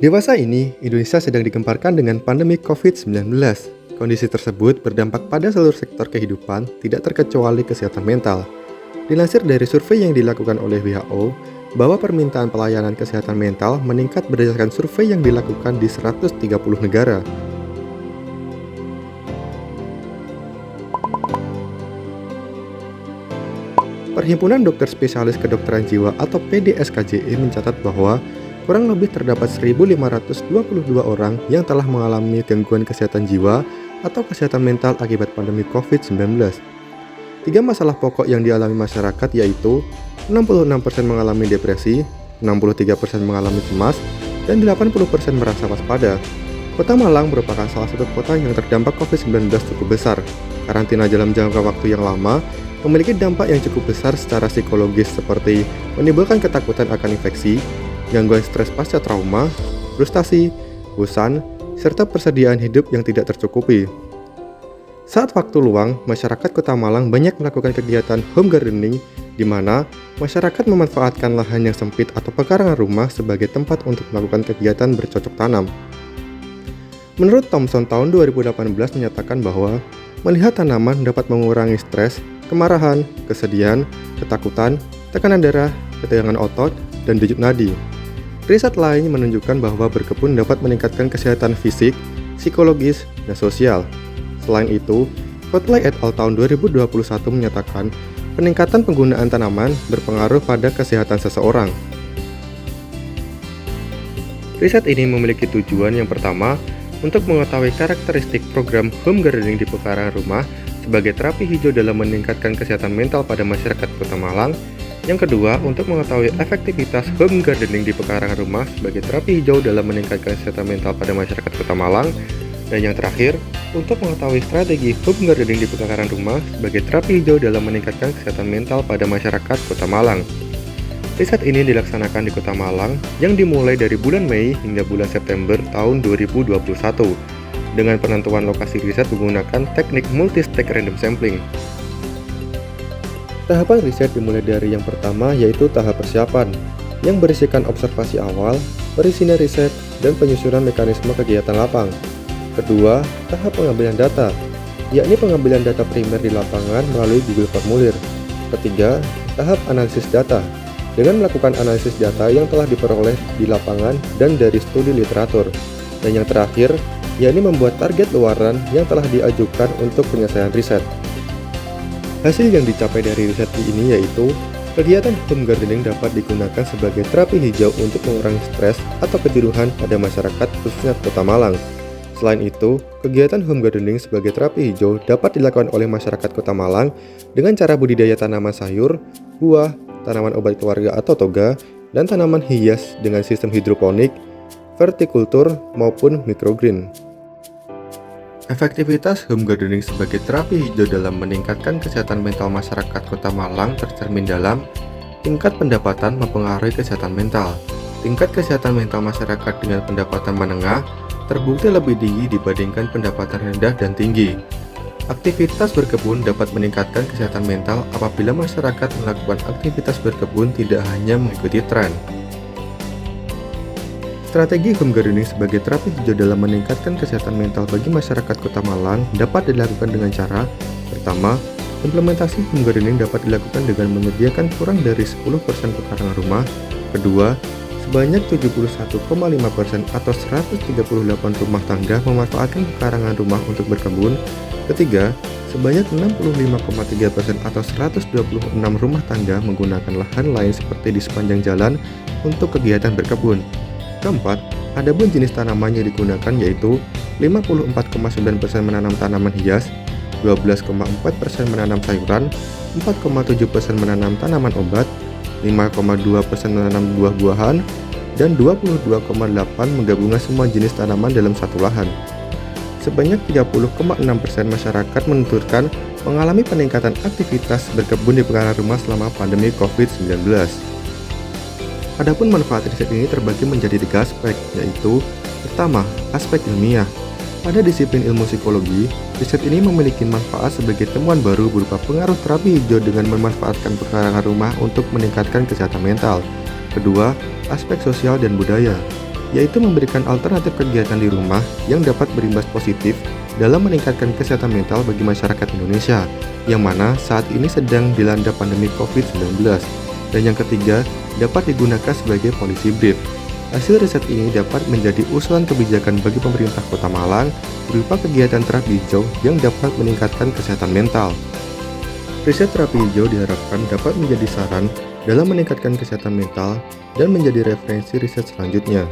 Dewasa ini, Indonesia sedang digemparkan dengan pandemi COVID-19. Kondisi tersebut berdampak pada seluruh sektor kehidupan, tidak terkecuali kesehatan mental. Dilansir dari survei yang dilakukan oleh WHO, bahwa permintaan pelayanan kesehatan mental meningkat berdasarkan survei yang dilakukan di 130 negara. Perhimpunan Dokter Spesialis Kedokteran Jiwa atau PDSKJI mencatat bahwa kurang lebih terdapat 1.522 orang yang telah mengalami gangguan kesehatan jiwa atau kesehatan mental akibat pandemi COVID-19. Tiga masalah pokok yang dialami masyarakat yaitu 66% mengalami depresi, 63% mengalami cemas, dan 80% merasa waspada. Kota Malang merupakan salah satu kota yang terdampak COVID-19 cukup besar. Karantina dalam jangka waktu yang lama memiliki dampak yang cukup besar secara psikologis seperti menimbulkan ketakutan akan infeksi, gangguan stres pasca trauma, frustasi, bosan, serta persediaan hidup yang tidak tercukupi. Saat waktu luang, masyarakat Kota Malang banyak melakukan kegiatan home gardening, di mana masyarakat memanfaatkan lahan yang sempit atau pekarangan rumah sebagai tempat untuk melakukan kegiatan bercocok tanam. Menurut Thomson tahun 2018 menyatakan bahwa melihat tanaman dapat mengurangi stres, kemarahan, kesedihan, ketakutan, tekanan darah, ketegangan otot, dan denyut nadi. Riset lain menunjukkan bahwa berkebun dapat meningkatkan kesehatan fisik, psikologis, dan sosial. Selain itu, Kotley et al. Tahun 2021 menyatakan peningkatan penggunaan tanaman berpengaruh pada kesehatan seseorang. Riset ini memiliki tujuan yang pertama, untuk mengetahui karakteristik program home gardening di pekarangan rumah sebagai terapi hijau dalam meningkatkan kesehatan mental pada masyarakat Kota Malang. Yang kedua, untuk mengetahui efektivitas home gardening di pekarangan rumah sebagai terapi hijau dalam meningkatkan kesehatan mental pada masyarakat Kota Malang. Dan yang terakhir, untuk mengetahui strategi home gardening di pekarangan rumah sebagai terapi hijau dalam meningkatkan kesehatan mental pada masyarakat Kota Malang. Riset ini dilaksanakan di Kota Malang yang dimulai dari bulan Mei hingga bulan September tahun 2021 dengan penentuan lokasi riset menggunakan teknik multi-stage random sampling. Tahapan riset dimulai dari yang pertama yaitu tahap persiapan, yang berisikan observasi awal, perizinan riset, dan penyusunan mekanisme kegiatan lapang. Kedua, tahap pengambilan data, yakni pengambilan data primer di lapangan melalui Google Formulir. Ketiga, tahap analisis data, dengan melakukan analisis data yang telah diperoleh di lapangan dan dari studi literatur. Dan yang terakhir, yakni membuat target luaran yang telah diajukan untuk penyelesaian riset. Hasil yang dicapai dari riset ini yaitu kegiatan home gardening dapat digunakan sebagai terapi hijau untuk mengurangi stres atau kejenuhan pada masyarakat khususnya Kota Malang. Selain itu, kegiatan home gardening sebagai terapi hijau dapat dilakukan oleh masyarakat Kota Malang dengan cara budidaya tanaman sayur, buah, tanaman obat keluarga atau toga, dan tanaman hias dengan sistem hidroponik, vertikultur, maupun microgreen. Efektivitas home gardening sebagai terapi hijau dalam meningkatkan kesehatan mental masyarakat Kota Malang tercermin dalam tingkat pendapatan mempengaruhi kesehatan mental. Tingkat kesehatan mental masyarakat dengan pendapatan menengah terbukti lebih tinggi dibandingkan pendapatan rendah dan tinggi. Aktivitas berkebun dapat meningkatkan kesehatan mental apabila masyarakat melakukan aktivitas berkebun tidak hanya mengikuti tren. Strategi home gardening sebagai terapi hijau dalam meningkatkan kesehatan mental bagi masyarakat Kota Malang dapat dilakukan dengan cara pertama, implementasi home gardening dapat dilakukan dengan menyediakan kurang dari 10% pekarangan rumah. Kedua, sebanyak 71,5% atau 138 rumah tangga memanfaatkan pekarangan rumah untuk berkebun. Ketiga, sebanyak 65,3% atau 126 rumah tangga menggunakan lahan lain seperti di sepanjang jalan untuk kegiatan berkebun. Keempat, adapun jenis tanaman yang digunakan yaitu 54,9% menanam tanaman hias, 12,4% menanam sayuran, 4,7% menanam tanaman obat, 5,2% menanam buah-buahan, dan 22,8% menggabungkan semua jenis tanaman dalam satu lahan. Sebanyak 30,6% masyarakat menuturkan mengalami peningkatan aktivitas berkebun di pekarangan rumah selama pandemi COVID-19. Adapun manfaat riset ini terbagi menjadi 3 aspek, yaitu pertama, aspek ilmiah. Pada disiplin ilmu psikologi, riset ini memiliki manfaat sebagai temuan baru berupa pengaruh terapi hijau dengan memanfaatkan pekarangan rumah untuk meningkatkan kesehatan mental. Kedua, aspek sosial dan budaya. yaitu memberikan alternatif kegiatan di rumah yang dapat berimbas positif dalam meningkatkan kesehatan mental bagi masyarakat Indonesia, yang mana saat ini sedang dilanda pandemi COVID-19. Dan yang ketiga, dapat digunakan sebagai policy brief. Hasil riset ini dapat menjadi usulan kebijakan bagi pemerintah Kota Malang berupa kegiatan terapi hijau yang dapat meningkatkan kesehatan mental. Riset terapi hijau diharapkan dapat menjadi saran dalam meningkatkan kesehatan mental dan menjadi referensi riset selanjutnya.